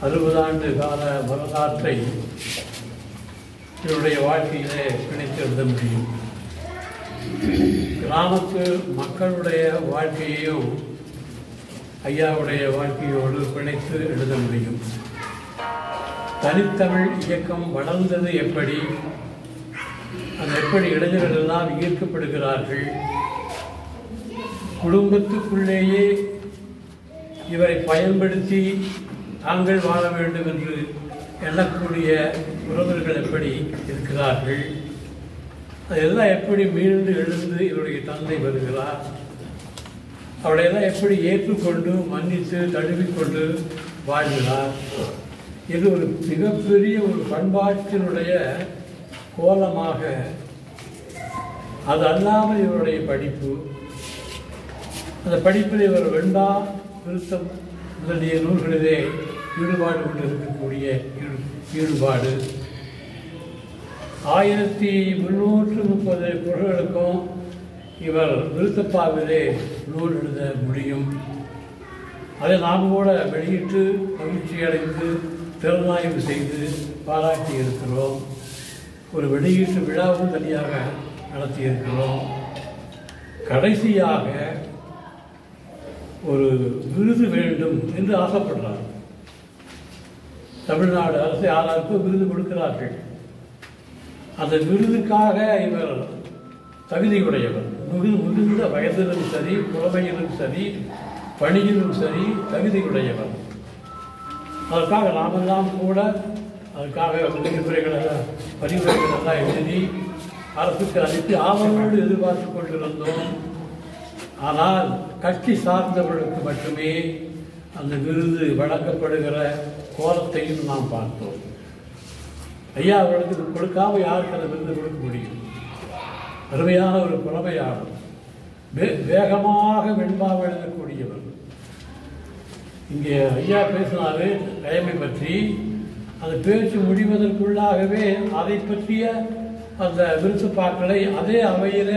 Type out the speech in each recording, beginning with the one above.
60 ஆண்டு கால வரலாற்றை இவருடைய வாழ்க்கையிலே பிணைத்து எழுத முடியும். கிராமத்து மக்களுடைய வாழ்க்கையையும் ஐயாவுடைய வாழ்க்கையோடு பிணைத்து எழுத முடியும். தனித்தமிழ் இயக்கம் வளர்ந்தது எப்படி, அது எப்படி இளைஞர்கள் எல்லாம் ஈர்க்கப்படுகிறார்கள், குடும்பத்துக்குள்ளேயே இவரை பயன்படுத்தி தாங்கள் வாழ வேண்டும் என்று எண்ணக்கூடிய உறவர்கள் எப்படி இருக்கிறார்கள், அதெல்லாம் எப்படி மீண்டு எழுந்து இவருடைய தந்தை வருகிறார், அவளையெல்லாம் எப்படி ஏற்றுக்கொண்டு மன்னித்து தழுவிக்கொண்டு வாழ்கிறார். இது ஒரு மிகப்பெரிய ஒரு பண்பாட்டினுடைய கோலமாக, அது அல்லாமல் இவருடைய படிப்பு, அந்த படிப்பில் இவர் வெண்பா விருத்தம் முதலிய நூல்களிலே ஈடுபாடு கொண்டு இருக்கக்கூடிய ஈடுபாடு 1330 குறள்களுக்கும் இவர் விருத்தப்பாவிலே நூல் எழுத முடியும். அதை நாம் கூட வெளியிட்டு மகிழ்ச்சி அடைந்து திறனாய்வு செய்து பாராட்டி இருக்கிறோம். ஒரு வெளியீட்டு விழாவும் தனியாக நடத்தியிருக்கிறோம். கடைசியாக ஒரு விருது வேண்டும் என்று ஆசைப்படுறார். தமிழ்நாடு அரசு யாராருக்கும் விருது கொடுக்கிறார்கள். அந்த விருதுக்காக இவர் தகுதியுடையவர். மிகுந்த வயதிலும் சரி, புலமையிலும் சரி, பணியிலும் சரி தகுதியுடையவர். அதற்காக நாமெல்லாம் கூட அதுக்காக பரிந்துரைகள் எல்லாம் எழுதி அரசுக்கு அனுப்பி ஆவலோடு எதிர்பார்த்து கொண்டிருந்தோம். ஆனால் கட்சி சார்ந்தவர்களுக்கு மட்டுமே அந்த விருது வழங்கப்படுகிற கோலத்தையும் நாம் பார்த்தோம். ஐயா அவர்களுக்கு கொடுக்காம யாருக்கு அந்த விருது கொடுக்க முடியும்? அருமையான ஒரு புலமையாளர், வேகமாக வெண்பாவை எழுதக்கூடியவர். இங்கே ஐயா பேசினாரு டைமை பற்றி. அந்த பேச்சு முடிவதற்குள்ளாகவே அதை பற்றிய அந்த விருப்பப்பாக்களை அதே அவையில்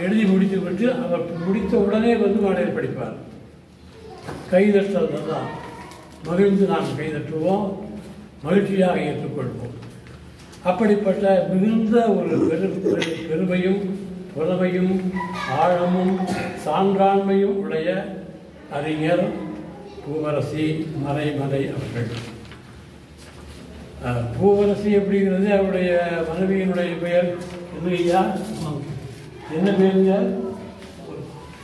எழுதி முடித்துவிட்டு அவர் முடித்த உடனே வந்து மேடையில் படிப்பார். கைதட்டல் தான் மகிழ்ந்து நாம் கைதட்டுவோம், மகிழ்ச்சியாக ஏற்றுக்கொள்வோம். அப்படிப்பட்ட மிகுந்த ஒரு பெருமையும் புலமையும் ஆழமும் சான்றாண்மையும் உடைய அறிஞர் பூவரசி மறைமலை அவர்கள். பூவரசி அப்படிங்கிறது அவருடைய மனைவியினுடைய பெயர் இல்லையா? என்ன பேருங்க?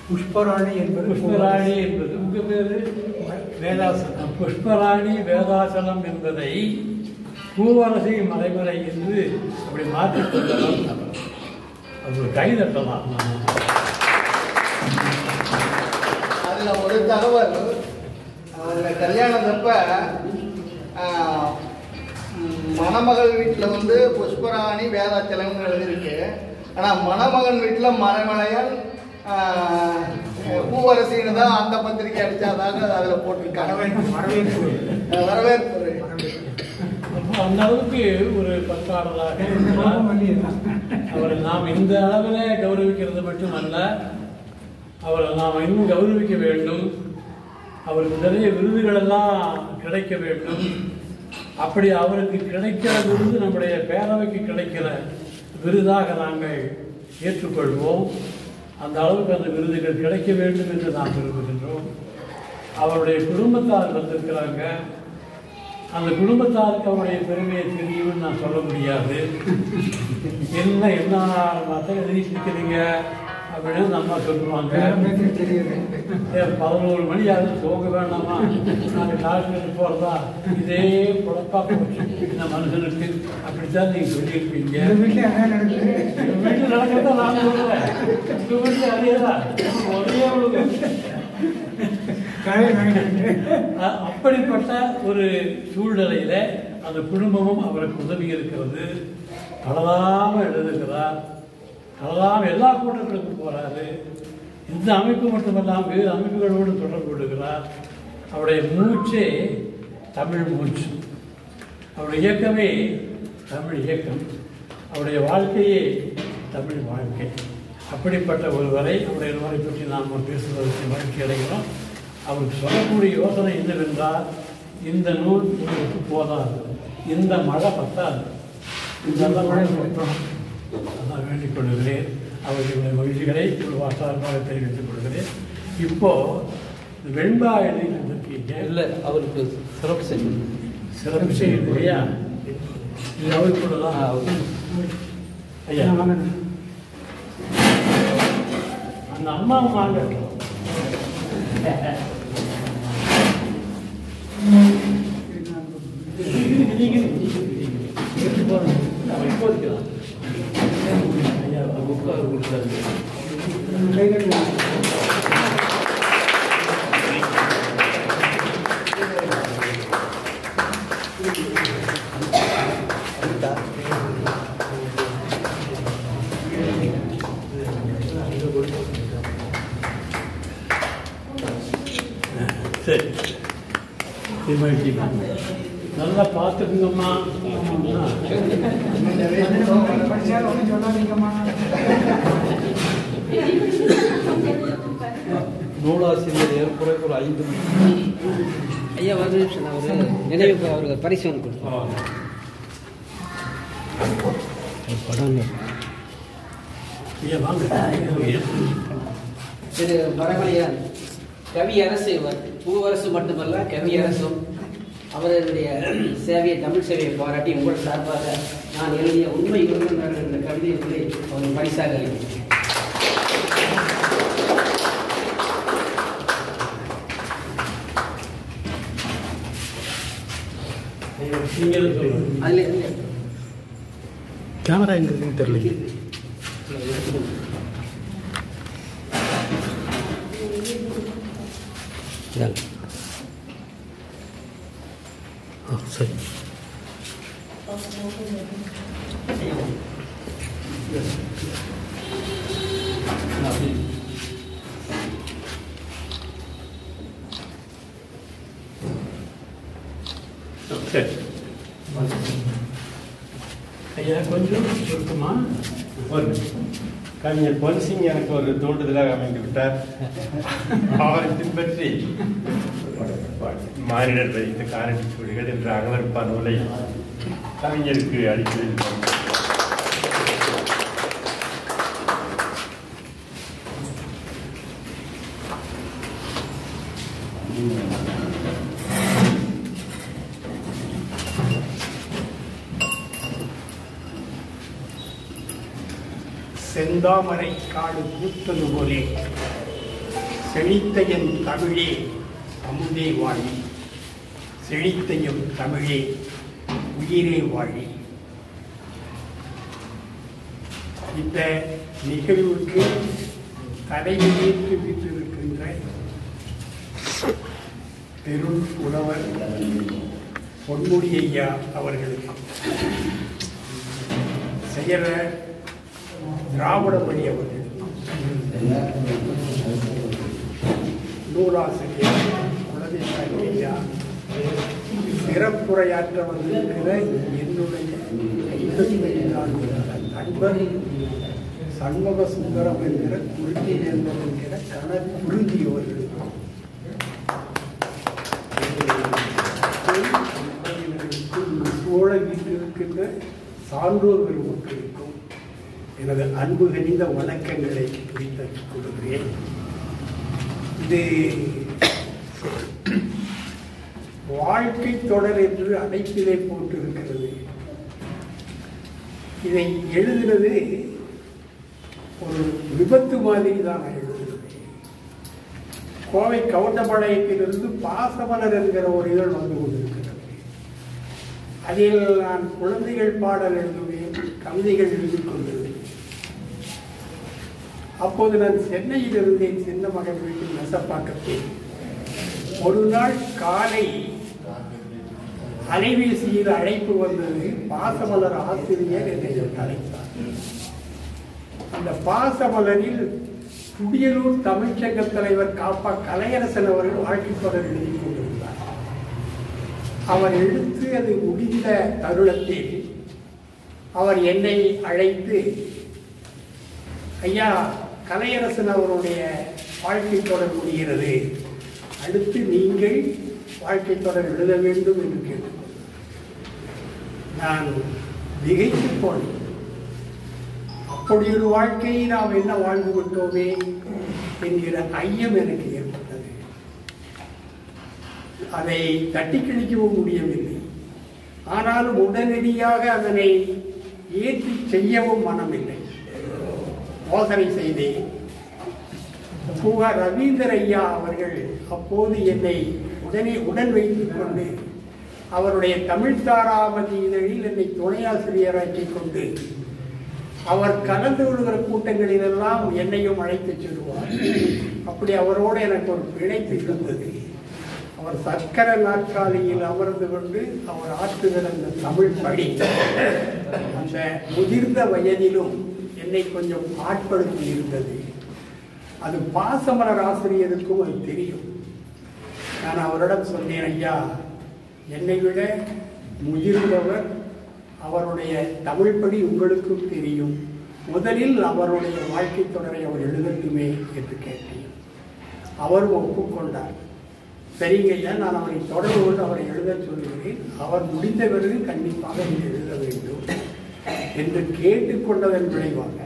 புஷ்பராணி என்பது. புஷ்பராணி என்பது உங்கள் பேர்? வேதாசலம். புஷ்பராணி வேதாசலம் என்பதை பூவரசி மறைமலை என்று அப்படி மாற்றிக்கொள்ளலாம். அது ஒரு கைதட்டலாம். அதில் ஒரு தகவல், அவங்க கல்யாணத்தப்ப மணமகள் வீட்டில் வந்து புஷ்பராணி வேதாச்சலம்னு எழுதியிருக்கு. ஆனால் மணமகன் வீட்டில் மறைமலையால் பூவரசின்னு தான் அந்த பத்திரிக்கை அடித்தாதாக அதில் போட்டிருக்காங்க. வரவேற்பு. அந்த அளவுக்கு ஒரு பற்றாளராக அவரை நாம் இந்த அளவில் கௌரவிக்கிறது மட்டுமல்ல, அவரை நாம் இன்னும் கௌரவிக்க வேண்டும். அவருக்கு நிறைய விருதுகளெல்லாம் கிடைக்க வேண்டும். அப்படி அவருக்கு கிடைக்கிற விருது நம்முடைய பேரவைக்கு கிடைக்கிற விருதாக நாங்கள் ஏற்றுக்கொள்வோம். அந்த அளவுக்கு அந்த விருதுகள் கிடைக்க வேண்டும் என்று நாம் விரும்புகின்றோம். அவருடைய குடும்பத்தார் வந்திருக்கிறாங்க. அந்த குடும்பத்தாருக்கு அவருடைய பெருமையை தெரியும்னு நான் சொல்ல முடியாது. என்ன மற்ற எழுதிக்கிறீங்க அப்படின்னு நம்ம சொல்லுவாங்க. 11 மணி ஆகுது, தூங்க வேண்டாமா, நாங்கள் டாக்டருக்கு போகிறதா, இதே குழப்பா போச்சு இந்த மனுஷனுக்கு. அப்படித்தான் நீங்கள் சொல்லியிருப்பீங்க. வீட்டில் நடக்கிறதா நான் சொல்லுவேன். உங்கள் வீட்டில் அதேதான் ஒரே அப்படிப்பட்ட ஒரு சூழ்நிலையில அந்த குடும்பமும் அவருக்கு உதவி இருக்கிறது. அழகாமல் எழுதுகிறார், அழகாமல் எல்லா கூட்டங்களுக்கும் போறாரு. இந்த அமைப்பு மட்டுமல்லாமல் வேறு அமைப்புகளோடு தொடர்பு கொள்கிறார். அவருடைய மூச்சே தமிழ் மூச்சு, அவருடைய இயக்கமே தமிழ் இயக்கம், அவருடைய வாழ்க்கையே தமிழ் வாழ்க்கை. அப்படிப்பட்ட ஒருவரை அவருடைய நூலை பற்றி நாம் பேசுவதற்கு மகிழ்ச்சி அடைகிறோம். அவருக்கு சொல்லக்கூடிய யோசனை என்னவென்றால், இந்த நூல் உங்களுக்கு போதாது, இந்த மழை பத்தாது, இந்த மழை பற்றும். அதான் வேண்டிக் கொள்கிறேன். அவர்களுடைய மகிழ்ச்சிகளை வாசாரமாக தெரிவித்துக் கொள்கிறேன். இப்போ வெண்பா எழுதியிருக்கீங்க இல்லை, அவருக்கு சிறப்பு செய்யணும். சிறப்பு செய்யுது இல்லையா? இது அவருக்கு தான் ஐயா அந்த அம்மாவும் வாங்க. சரி, நல்லா பார்த்துக்குங்கம்மா. நூலாசிரியர் ஏற்புரை ஒரு 5 ஐயா ஒரு நிமிஷம், அவர் நினைவுக்கு அவருக்கு பரிசு ஒன்று கொடுத்தோம். படம் ஐயா வாங்க. திரு வடமலையான் கவியரசு, பூவரசு மட்டுமல்ல கவியரசும் அவர்களுடைய சேவையை, தமிழ் சேவையை பாராட்டி உங்கள் சார்பாக நான் எழுதிய உண்மை உறவினர் என்ற கவிதைகளை அவர் பரிசாக அளிக்கிறேன். கேமரா எங்க தெரியல. சரி, சரி ஐயா கொஞ்சம் இருக்குமா? கவிஞர் பொன்சிங் எனக்கு ஒரு தூண்டுதலாக அமைந்து விட்டார். அவரை பின்பற்றி மானிடர் வைத்த காரணி சுவடிகள் என்ற அகவற்பா நூலை கவிஞருக்கு அளிக்கிறேன். செந்தாமரை காடு பூத்தது போலே செழித்த என் தமிழே அமுதே வாழி, செழித்த எம் தமிழே உயிரே வாழி. இந்த நிகழ்வுக்கு தலைமையேற்று விட்டிருக்கின்ற பெரும் புலவர் பொன்முடி ஐயா அவர்களுக்கு, செயலர் திராவிடமணி அவர்கள், நூலாசிரியர் குலதேவ ஐயா, சிறப்புரையாற்ற வந்திருக்கிற என்னுடைய நண்பர் சண்முக சுந்தரம் என்கிற குருதி நேர்ந்தர் என்கிற கணக்குருதி அவர்கள், சோழ வீட்டிருக்கின்ற சான்றோர் பெருமக்களுக்கும் எனது அன்பு கனிந்த வணக்கங்களை குறித்துக் கொள்கிறேன். இது வாழ்க்கை தொடர் என்று அழைப்பிலே போட்டிருக்கிறது. இதை எழுதுகிறது ஒரு விபத்து மாதிரி தான் எழுதுகிறது. கோவை கவுண்டபாளையத்திலிருந்து பாசமலர் என்கிற ஒரு இதழ் வந்து கொண்டிருக்கிறது. அதில் நான் குழந்தைகள் பாடல் எழுதுவேன், கவிதைகள் எழுதிக் கொண்டிருந்தேன். அப்போது நான் சென்னையில் இருந்தேன், சின்ன மகன் வீட்டில் நெசப்பாக்கத்தில். ஒரு நாள் காலை அலைபேசியில் அழைப்பு வந்தது. பாசமலர் ஆசிரியர் என்னை அழைத்தார். அந்த பாசமலரில் துடியலூர் தமிழ்ச்சங்க தலைவர் காப்பா கலையரசன் அவர்கள் வாழ்க்கை தொடர் எழுதி கொண்டிருந்தார். அவர் எடுத்து அது முடிந்த தருணத்தில் அவர் என்னை அழைத்து, ஐயா கலையரசன் அவருடைய வாழ்க்கை தொடர் முடிகிறது, அடுத்து நீங்கள் வாழ்க்கை தொடர் எழுத வேண்டும் என்று கேட்டுக்கொண்டேன். நான் திகைத்து போனேன். அப்படி ஒரு வாழ்க்கையை நாம் என்ன வாழ்ந்து விட்டோமே என்கிற ஐயம் எனக்கு ஏற்பட்டது. அதை தட்டி கழிக்கவும் முடியவில்லை. ஆனாலும் உடனடியாக அதனை ஏற்றி செய்யவும் மனமில்லை. யோசனை செய்தேன். பூவா ரவீந்தர் ஐயா அவர்கள் அப்போது என்னை உடன் வைத்துக் கொண்டு அவருடைய தமிழ் தாராமதி இதழில் என்னை துணையாசிரியராக்கிக் கொண்டு அவர் கலந்து கொள்கிற கூட்டங்களிலெல்லாம் என்னையும் அழைத்து செல்வார். அப்படி அவரோடு எனக்கு ஒரு பிணைப்பு இருந்தது. அவர் சக்கர நாற்காலியில் அமர்ந்து கொண்டு அவர் ஆற்றுகிற அந்த தமிழ் படி அந்த முதிர்ந்த வயதிலும் என்னை கொஞ்சம் ஆட்படுத்தி இருந்தது. அது பாசமலர் ஆசிரியருக்கும் அது தெரியும். நான் அவரிடம் சொன்னேன், ஐயா, என்னை விட முதிர்ந்தவர், அவருடைய தமிழ் படி உங்களுக்கும் தெரியும், முதலில் அவருடைய வாழ்க்கை தொடரை அவர் எழுதட்டுமே என்று கேட்டேன். அவரும் ஒப்புக்கொண்டார். சரிங்க ஐயா, நான் அவரை தொடர்பு கொண்டு அவரை எழுத சொல்கிறேன், அவர் முடிந்த பிறகு கண்டிப்பாக நீங்கள் எழுத வேண்டும் என்று கேட்டுக்கொண்டதன் விளைவாக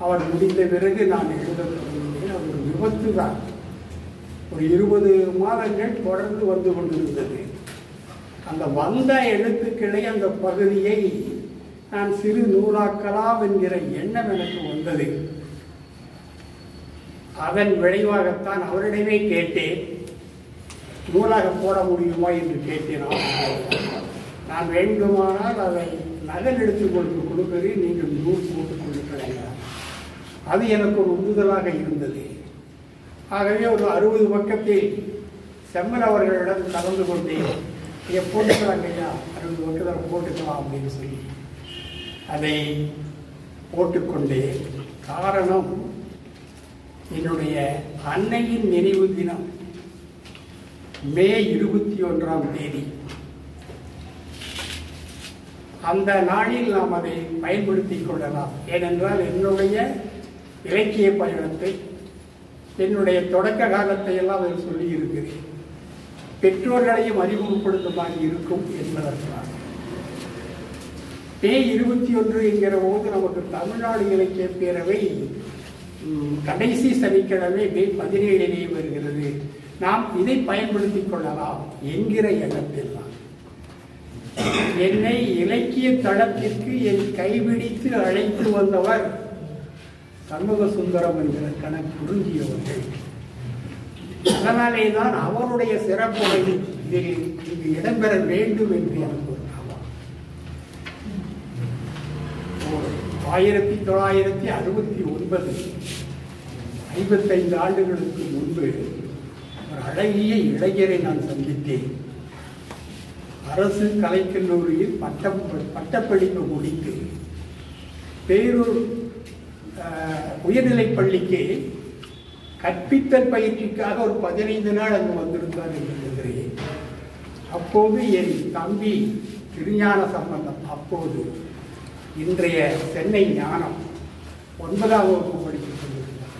அவர் முடிந்த பிறகு நான் எழுத தொடங்கினேன். அது ஒரு விபத்து தான். ஒரு 20 மாதங்கள் தொடர்ந்து வந்து கொண்டிருந்தது. அந்த வந்த எழுத்துக்களை, அந்த பகுதியை நான் சிறு நூலாக்கலாம் என்கிற எண்ணம் எனக்கு வந்தது. அதன் விளைவாகத்தான் அவரிடமே கேட்டேன், நூலாக போட முடியுமா என்று கேட்டேன். நான் வேண்டுமானால் அதை நகல் எடுத்து கொடுக்கிறேன், நீங்கள் நூல் போட்டுக் கொடுக்கிறீங்க. அது எனக்கு ஒரு உந்துதலாக இருந்தது. ஆகவே ஒரு 60 பக்கத்தில் செம்மன் அவர்களிடம் கலந்து கொண்டேன். இதை போட்டுக்கிறாங்க ஐயா, 60 பக்கத்தில் போட்டுக்கலாம் அப்படின்னு சொல்லி அதை போட்டுக்கொண்டே. காரணம், என்னுடைய அன்னையின் நினைவு தினம் மே 21ஆம் தேதி. அந்த நாளில் நாம் அதை பயன்படுத்திக் கொள்ளலாம். ஏனென்றால் என்னுடைய இலக்கிய பயணத்தை, என்னுடைய தொடக்க காலத்தை எல்லாம் அதில் சொல்லி இருக்கிறேன். பெற்றோர்களையும் அறிமுகப்படுத்துமாறு இருக்கும் என்பதற்காக. மே 21 என்கிற போது நமக்கு தமிழ்நாடு இலக்கிய பேரவை கடைசி சனிக்கிழமை மே 17 வருகிறது. நாம் இதை பயன்படுத்திக் கொள்ளலாம் என்கிற எண்ணத்தில் தான் என்னை இலக்கிய தளத்திற்கு என் கைபிடித்து அழைத்து வந்தவர் சண்முக சுந்தரம் என்கிற கணக்கு குறிஞ்சியவர்கள். அதனாலே தான் அவருடைய சிறப்புரை இதில் இங்கு இடம்பெற வேண்டும் என்று எனக்கு ஒரு ஆவல். 1969 55 ஆண்டுகளுக்கு முன்பு ஒரு அழகிய இளைஞரை நான் சந்தித்தேன். அரசு கலைக்கல்லூரியில் பட்டப்படிப்பு முடித்து பேரூர் உயர்நிலைப் பள்ளிக்கு கற்பித்தல் பயிற்சிக்காக ஒரு 15 நாள் அங்கு வந்திருந்தார் என்று சொல்கிறேன். அப்போது என் தம்பி திருஞான சம்பந்தம், அப்போது இன்றைய சென்னை ஞானம் 9ஆம் வகுப்பு படித்துக் கொண்டிருந்தார்.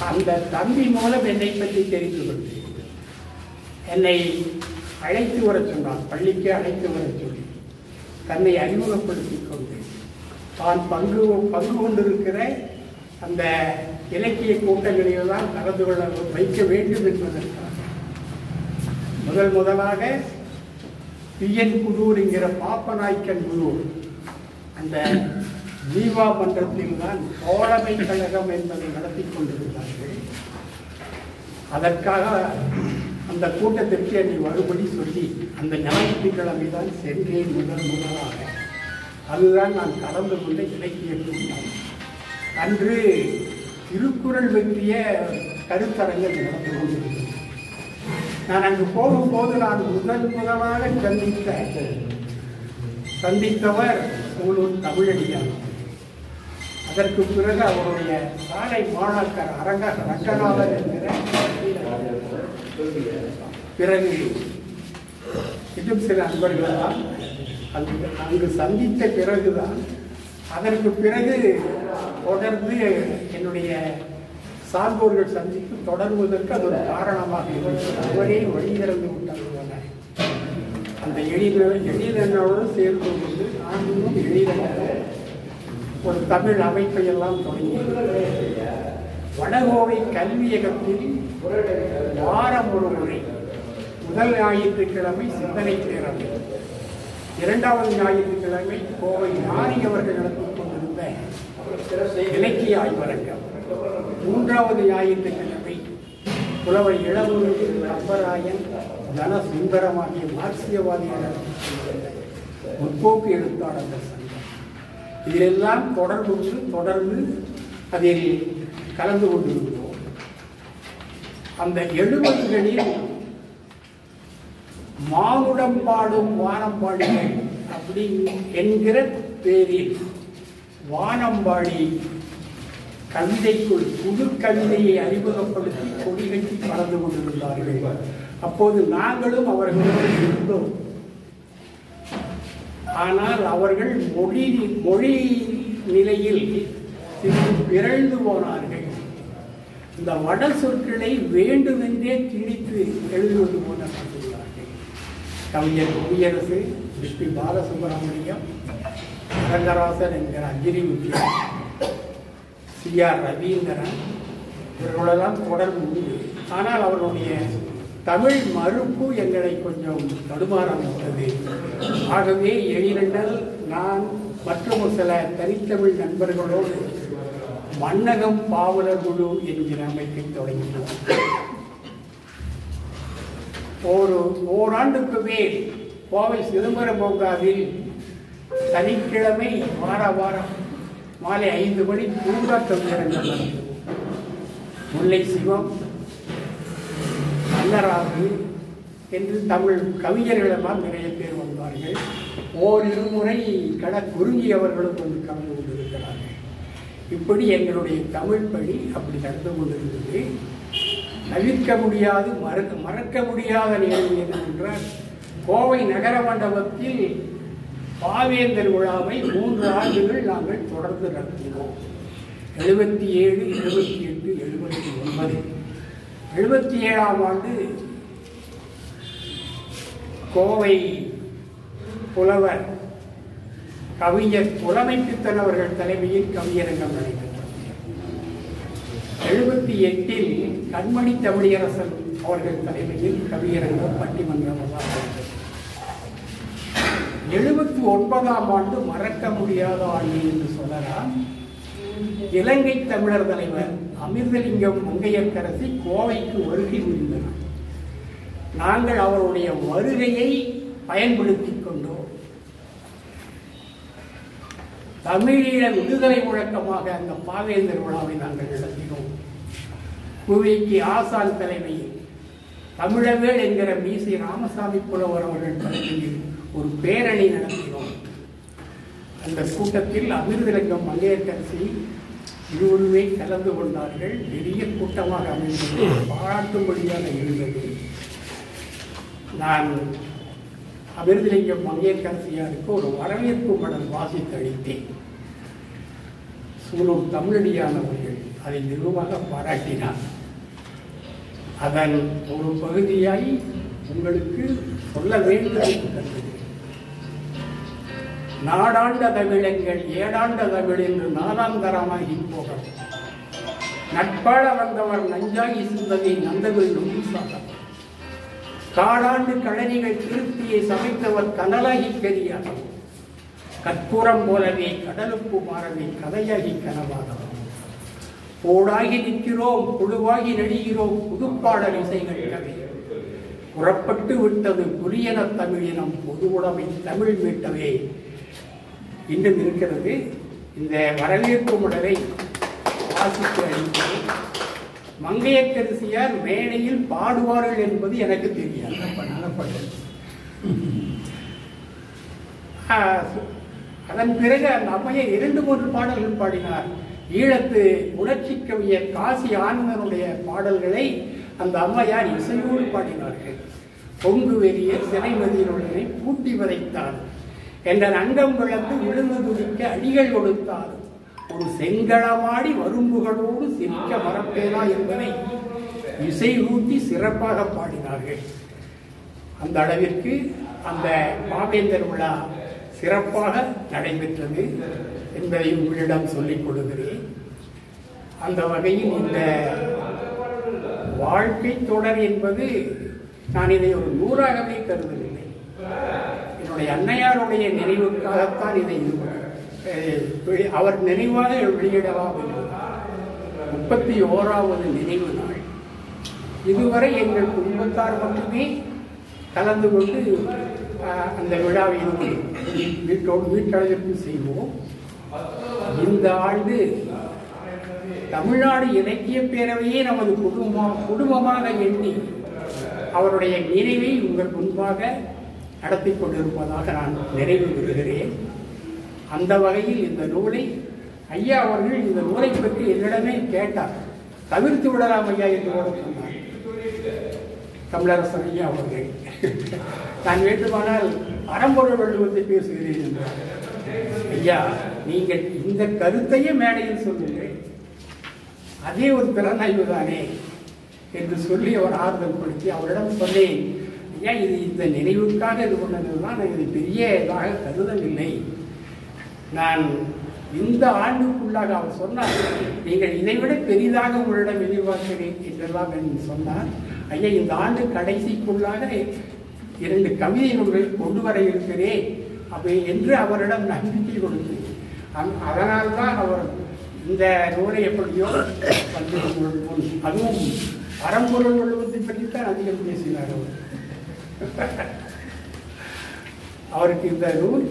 அந்த தம்பி மூலம் என்னை பற்றி தெரிந்து கொண்டேன். என்னை அழைத்து வர சொன்னார், பள்ளிக்கு அழைத்து வர சொல்லி தன்னை அறிமுகப்படுத்திக் கொண்டு தான் பங்கு கொண்டிருக்கிற அந்த இலக்கிய கூட்டங்களில் தான் கலந்து கொள்ள வைக்க வேண்டும் என்பதற்காக முதலாக பிஎன் புதூர் என்கிற பாப்பநாய்க்கன் புதூர் அந்த ஜீவா மன்றத்தில் தான் தோழமை கழகம் என்பதை நடத்தி கொண்டிருந்தார்கள். அதற்காக அந்த கூட்டத்திற்கு என்னை மறுபடி சொல்லி அந்த ஞாயிற்றுக்கிழமை தான் சென்றேன் முதலாக. அதுதான் நான் கலந்து கொண்ட இலக்கிய கூட்டம். அன்று திருக்குறள் பற்றிய கருத்தரங்கள் நடந்து கொண்டிருந்தது. நான் அங்கு போகும்போது நான் முதலாக சந்தித்தவர் சூலூர் தமிழடியார். அதற்கு பிறகு அவருடைய சாலை மாணாக்கர் ரங்கநாதன் என்கிற பிறகு இன்னும் சில நண்பர்கள் தான் அங்கு சந்தித்த பிறகுதான். அதற்கு பிறகு தொடர்ந்து என்னுடைய சான்றோர்கள் சந்தித்து தொடர்வதற்கு அது ஒரு காரணமாக இருக்கிறது. அவரே வழி திறந்து விட்டார் போல அந்த எழிலனோடு சேர்ந்து கொண்டு நானும் எழிலனோடு ஒரு தமிழ் அமைப்பை எல்லாம் தொடங்கியது. வடகோவை கல்வியகத்தில் வாரம் ஒரு முறை முதல் ஞாயிற்றுக்கிழமை சிந்தனை பேரவை, இரண்டாவது ஞாயிற்றுக்கிழமை கோவை நாரி அவர்கள் நடத்திக் கொண்டிருந்த இலக்கிய ஆய்வரங்கம், மூன்றாவது ஞாயிற்றுக்கிழமை புலவர் இளவூர் அம்பராயன் தனசுந்தரம் ஆகிய மார்க்சியவாதிகள் முற்போக்கு எழுத்தாளர்கள் சங்கம், இதிலெல்லாம் தொடர்ந்து அதில் கலந்து கொண்டிருக்கிறோம். அந்த 70களில் மானுடம் பாடும் வானம்பாடிகள் அப்படி என்கிற பேரில் வானம்பாடி கவிதைக்குள் புது கவிதையை அறிமுகப்படுத்தி கொடிகட்டி பறந்து கொண்டிருந்தார்கள். அப்போது நாங்களும் அவர்களோடு இருந்தோம். ஆனால் அவர்கள் மொழி நிலையில் பிறழ்ந்து போனார்கள். இந்த வட சொற்களை வேண்டுமென்றே திணித்து எழுதுவது போல கண்டுள்ளார்கள். கவிஞர் குடியரசு, ஸ்ரீ பாலசுப்ரமணியம், அரங்கராசன் என்கிற அகிரிமுத்தியா, CR ரவீந்திரன் இவர்களெல்லாம் தொடர்பு உண்டு. ஆனால் அவர்களுடைய தமிழ் மறுப்பு எங்களை கொஞ்சம் தடுமாற வைத்தது. ஆகவே எழிலண்ணல், நான் மற்றும் சில தனித்தமிழ் நண்பர்களோடு மன்னகம் பாவலர் குழு என்கிற அமைப்பை தொடங்கினோம். ஓராண்டுக்கு மேல் கோவை சிதம்பரம் பூங்காவில் சனிக்கிழமை வாரம் மாலை 5 மணி பூங்கா கவியரங்கம் நடந்தது. முல்லை சிவம், மன்னராகு என்று தமிழ் கவிஞர்களெல்லாம் நிறைய பேர் வந்தார்கள். ஓரிருமுறை குறிஞ்சி அவர்களும் வந்து கலந்து கொண்டிருக்கிறார்கள். இப்படி எங்களுடைய தமிழ் பணி அப்படி நடந்து கொண்டிருந்தது. தவிர்க்க முடியாது, மறக்க முடியாத நிகழ்வு என்னவென்றால், கோவை நகர மண்டபத்தில் பாவேந்தர் விழாவை 3 ஆண்டுகள் நாங்கள் தொடர்ந்து நடத்தினோம். 77, 78, 79. 77ஆம் ஆண்டு கோவை புலவர் கவிஞர் புலமைப்பித்தன் அவர்கள் தலைமையில் கவியரங்கம் நடைபெற்றது. 78இல் கண்மணி தமிழியரசன் அவர்கள் தலைமையில் கவியரங்கம் பட்டிமன்றமாக நடைபெற்றது. 79ஆம் ஆண்டு மறக்க முடியாத ஆண்டு என்று சொல்லலாம். இலங்கை தமிழர் தலைவர் அமிர்தலிங்கம் மங்கையர்க்கரசி கோவைக்கு வருகை புரிந்தனர். நாங்கள் அவருடைய வருகையை பயன்படுத்திக் கொண்டோம். தமிழீழ விடுதலை முழக்கமாக அந்த பாவேந்தர் விழாவை நாங்கள் நடத்தினோம். குவைக்கு ஆசான் தலைமையில் தமிழவேள் என்கிற மீசி ராமசாமி புலவர் அவர்கள் தலைமையில் ஒரு பேரணி நடத்தினோம். அந்த கூட்டத்தில் அமிர்தலிங்கம் மங்கையர்க்கரசி இருவருமே கலந்து கொண்டார்கள். பெரிய கூட்டமாக அமைந்தது, பாராட்டும்படியாக இருந்தது. நான் அமிர்தலிங்கம் மங்கையர்க்கரசியாருக்கு ஒரு வரவேற்பு மடல் வாசித்து அளித்தேன். சூலூர் தமிழடியானவர்கள் அதை நிறுவமாக பாராட்டினார். அதன் ஒரு பகுதியாய் உங்களுக்கு சொல்ல வேண்டும். நாடாண்ட தமிழங்கள் ஏடாண்ட தமிழ் என்று 4ஆம் தரமாகி போகும். நட்பாள வந்தவர் நஞ்சாகி சிந்ததை நந்தவில் நுண்சாதம். காடாண்டு கழனிகள் திருப்தியை சமைத்தவர் கனலாகி பெரியாகும். கற்பூரம் போலவே கடலுப்பு மாறவே கதையாகி கனவாகும். போடாகி நிற்கிறோம், புழுவாகி நடிகிறோம், புதுப்பாடல் இசைகள் கதை. புறப்பட்டு விட்டது புரியன தமிழினம், பொதுவுடைமை தமிழ் மீட்டவே இன்னும் இருக்கிறது. இந்த வரவேற்பு மடலை வாசித்து அளித்தேன். மங்கையர்க்கரசியார் மேடையில் பாடுவார்கள் என்பது எனக்கு தெரியாது. அதன் பிறகு அந்த அம்மையை 2-3 பாடல்கள் பாடினார். ஈழத்து உணர்ச்சி கவிஞர் காசி ஆனந்தனுடைய பாடல்களை அந்த அம்மையார் இசையோடு பாடினார்கள். பொங்கு வெறிய சிறை மதியினுடனே பூட்டி வதைத்தார் என்ற அங்கம் விளந்து விழுந்து துடிக்க அடிகள் கொடுத்தார். ஒரு செங்கடமாடி வரும்புகளோடு சிரிக்க மறப்பேனா என்பதை இசை ஊட்டி சிறப்பாக பாடினார்கள். அந்த அளவிற்கு அந்த பாவேந்தர் விழா சிறப்பாக நடைபெற்றது என்பதை உங்களிடம் சொல்லிக் கொடுக்கிறேன். அந்த வகையில் இந்த வாழ்க்கை தொடர் என்பது நான் இதை ஒரு நூறாகவே கருதவில்லை. என்னுடைய அன்னையாருடைய நினைவுக்காகத்தான் இதை அவர் நினைவாக வெளியிடலாம் என்று 31வது நினைவு நாள். இதுவரை எங்கள் குடும்பத்தார் மட்டுமே கலந்து கொண்டு அந்த விழாவை வீட்டளவிற்கு செய்வோம். இந்த ஆண்டு தமிழ்நாடு இலக்கிய பேரவையே நமது குடும்பமாக எண்ணி அவருடைய நினைவை உங்கள் முன்பாக நடத்தி கொண்டிருப்பதாக நான் நிறைவு பெறுகிறேன். அந்த வகையில் இந்த நூலை ஐயா அவர்கள் இந்த நூலை பற்றி என்னிடமே கேட்டார். தவிர்த்து விடலாம் ஐயா என்று கூட சொன்னார் தமிழரசன் ஐயா அவர்கள். நான் வேண்டுமானால் அறம்பொருள் வள்ளுவத்தை பேசுகிறேன் என்றார். ஐயா, நீங்கள் இந்த கருத்தையே மேடையில் சொல்லுங்கள், அதே ஒரு திறனாய்வு தானே என்று சொல்லி அவர் ஆறுதல் படுத்தி அவரிடம் சொன்னேன். ஐயா, இது இந்த நினைவுக்காக இது பண்ணதுதான், நான் இது பெரிய இதாக கருதவில்லை. நான் இந்த ஆண்டுக்குள்ளாக அவர் சொன்னார், நீங்கள் இதைவிட பெரிதாக உங்களிடம் எதிர்பார்க்கிறேன் என்றெல்லாம் என்று சொன்னார். ஐயா, இந்த ஆண்டு கடைசிக்குள்ளாக 2 கவிதை நூல்களை கொண்டு வர இருக்கிறேன் அப்படி என்று அவரிடம் நம்பிக்கை கொடுத்து, அதனால்தான் அவர் இந்த நூலை எப்படியோ வந்து அதுவும் அறம்பொருள் வள்ளுவத்தை பற்றித்தான் அதிகம் பேசினார் அவர். அவருக்கு இந்த நூல்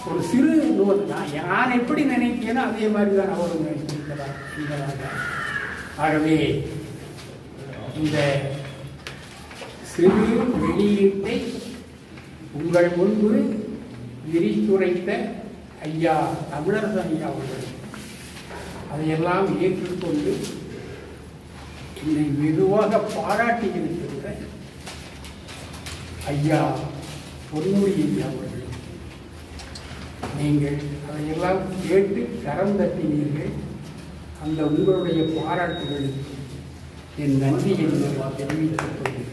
ஒரு சிறு நூல் தான். நான் எப்படி நினைக்கிறேனோ அதே மாதிரி தான் அவரும் நினைத்திருக்கிறார் என்பதாக. ஆகவே இந்த சிறு வெளியீட்டை உங்கள் முன்பு விரித்துரைத்த ஐயா தமிழரசன் ஐயா அவர்கள் அதையெல்லாம் ஏற்றுக்கொண்டு என்னை மெதுவாக பாராட்டி இருக்கின்ற ஐயா பொன்முடி ஐயா அவர்கள், நீங்கள் அதையெல்லாம் கேட்டு கரம் தட்டினீர்கள். அந்த உங்களுடைய பாராட்டுகளுக்கு என் நன்றி என்று தெரிவித்துக் கொண்டு